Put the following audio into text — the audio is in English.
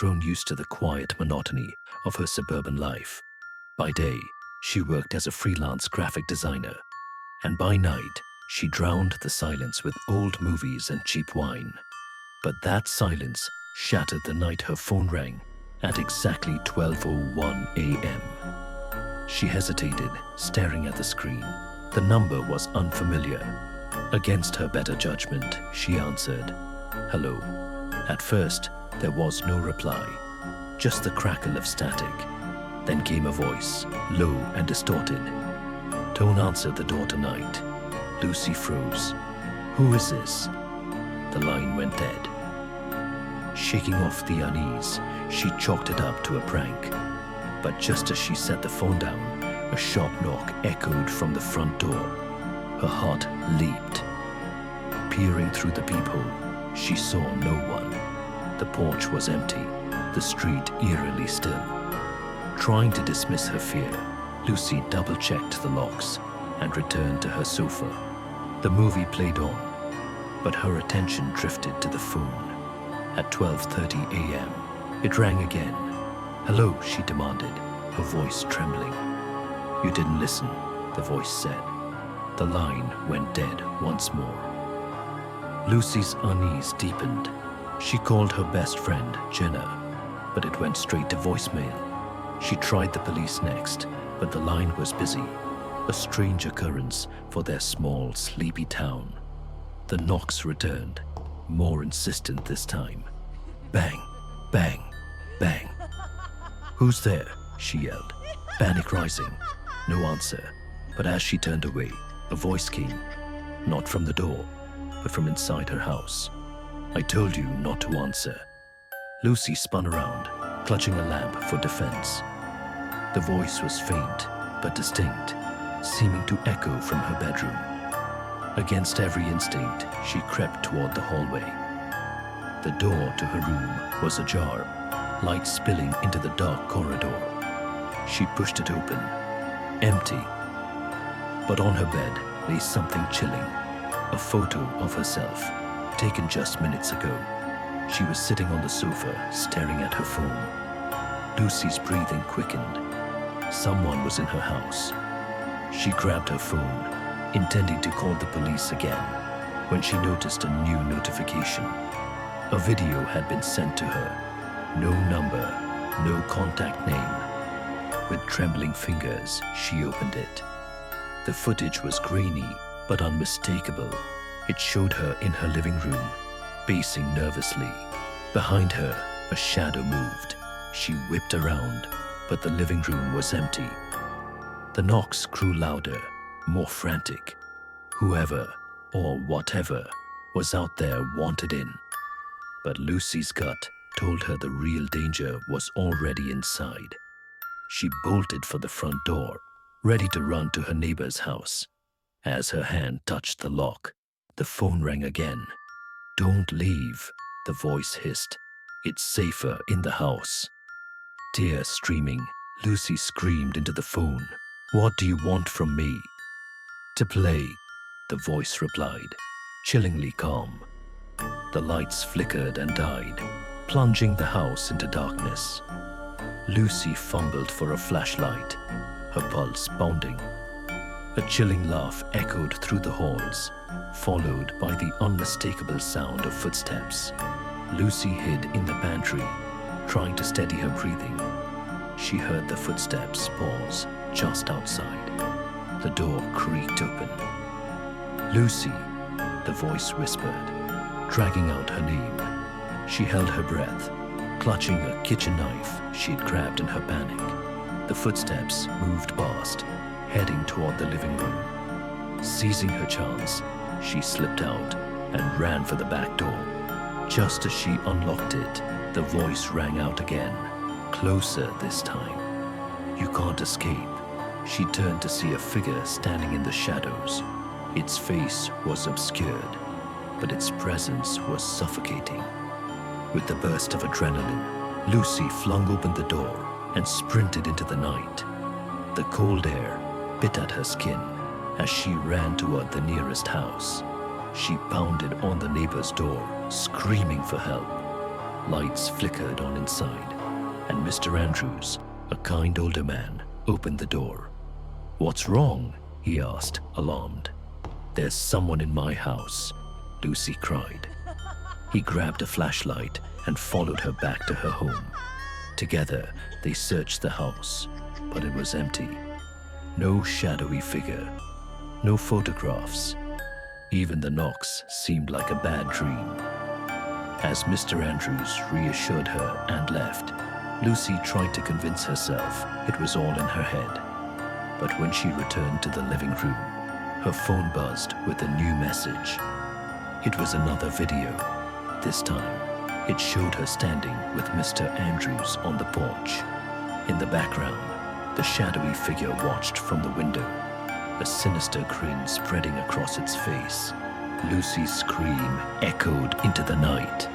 grown used to the quiet monotony of her suburban life. By day, she worked as a freelance graphic designer, and by night, she drowned the silence with old movies and cheap wine. But that silence shattered the night her phone rang at exactly 12:01 a.m. She hesitated, staring at the screen. The number was unfamiliar. Against her better judgment, she answered, "Hello." At first, there was no reply, just the crackle of static. Then came a voice, low and distorted. "Don't answer the door tonight." Lucy froze. "Who is this?" The line went dead. Shaking off the unease, she chalked it up to a prank. But just as she set the phone down, a sharp knock echoed from the front door. Her heart leaped. Peering through the peephole, she saw no one. The porch was empty, the street eerily still. Trying to dismiss her fear, Lucy double-checked the locks and returned to her sofa. The movie played on, but her attention drifted to the phone. At 12:30 a.m., it rang again. "Hello," she demanded, her voice trembling. "You didn't listen," the voice said. The line went dead once more. Lucy's unease deepened. She called her best friend, Jenna, but it went straight to voicemail. She tried the police next, but the line was busy. A strange occurrence for their small, sleepy town. The knocks returned, more insistent this time. Bang, bang, bang. "Who's there?" she yelled, panic rising. No answer, but as she turned away, a voice came, not from the door, but from inside her house. "I told you not to answer." Lucy spun around, clutching a lamp for defense. The voice was faint, but distinct, seeming to echo from her bedroom. Against every instinct, she crept toward the hallway. The door to her room was ajar, light spilling into the dark corridor. She pushed it open. Empty. But on her bed lay something chilling. A photo of herself, taken just minutes ago. She was sitting on the sofa, staring at her phone. Lucy's breathing quickened. Someone was in her house. She grabbed her phone, intending to call the police again, when she noticed a new notification. A video had been sent to her. No number, no contact name. With trembling fingers, she opened it. The footage was grainy, but unmistakable. It showed her in her living room, pacing nervously. Behind her, a shadow moved. She whipped around, but the living room was empty. The knocks grew louder, more frantic. Whoever, or whatever, was out there wanted in. But Lucy's gut told her the real danger was already inside. She bolted for the front door, ready to run to her neighbor's house. As her hand touched the lock, the phone rang again. "Don't leave," the voice hissed. "It's safer in the house." Tears streaming, Lucy screamed into the phone. "What do you want from me?" "To play," the voice replied, chillingly calm. The lights flickered and died, plunging the house into darkness. Lucy fumbled for a flashlight, her pulse pounding. A chilling laugh echoed through the halls, followed by the unmistakable sound of footsteps. Lucy hid in the pantry, trying to steady her breathing. She heard the footsteps pause just outside. The door creaked open. "Lucy," the voice whispered, dragging out her name. She held her breath, clutching a kitchen knife she'd grabbed in her panic. The footsteps moved past, heading toward the living room. Seizing her chance, she slipped out and ran for the back door. Just as she unlocked it, the voice rang out again, closer this time. "You can't escape." She turned to see a figure standing in the shadows. Its face was obscured, but its presence was suffocating. With the burst of adrenaline, Lucy flung open the door and sprinted into the night. The cold air bit at her skin as she ran toward the nearest house. She pounded on the neighbor's door, screaming for help. Lights flickered on inside, and Mr. Andrews, a kind older man, opened the door. "What's wrong?" he asked, alarmed. "There's someone in my house," Lucy cried. He grabbed a flashlight and followed her back to her home. Together, they searched the house, but it was empty. No shadowy figure, no photographs. Even the knocks seemed like a bad dream. As Mr. Andrews reassured her and left, Lucy tried to convince herself it was all in her head. But when she returned to the living room, her phone buzzed with a new message. It was another video. This time, it showed her standing with Mr. Andrews on the porch. In the background, the shadowy figure watched from the window, a sinister grin spreading across its face. Lucy's scream echoed into the night.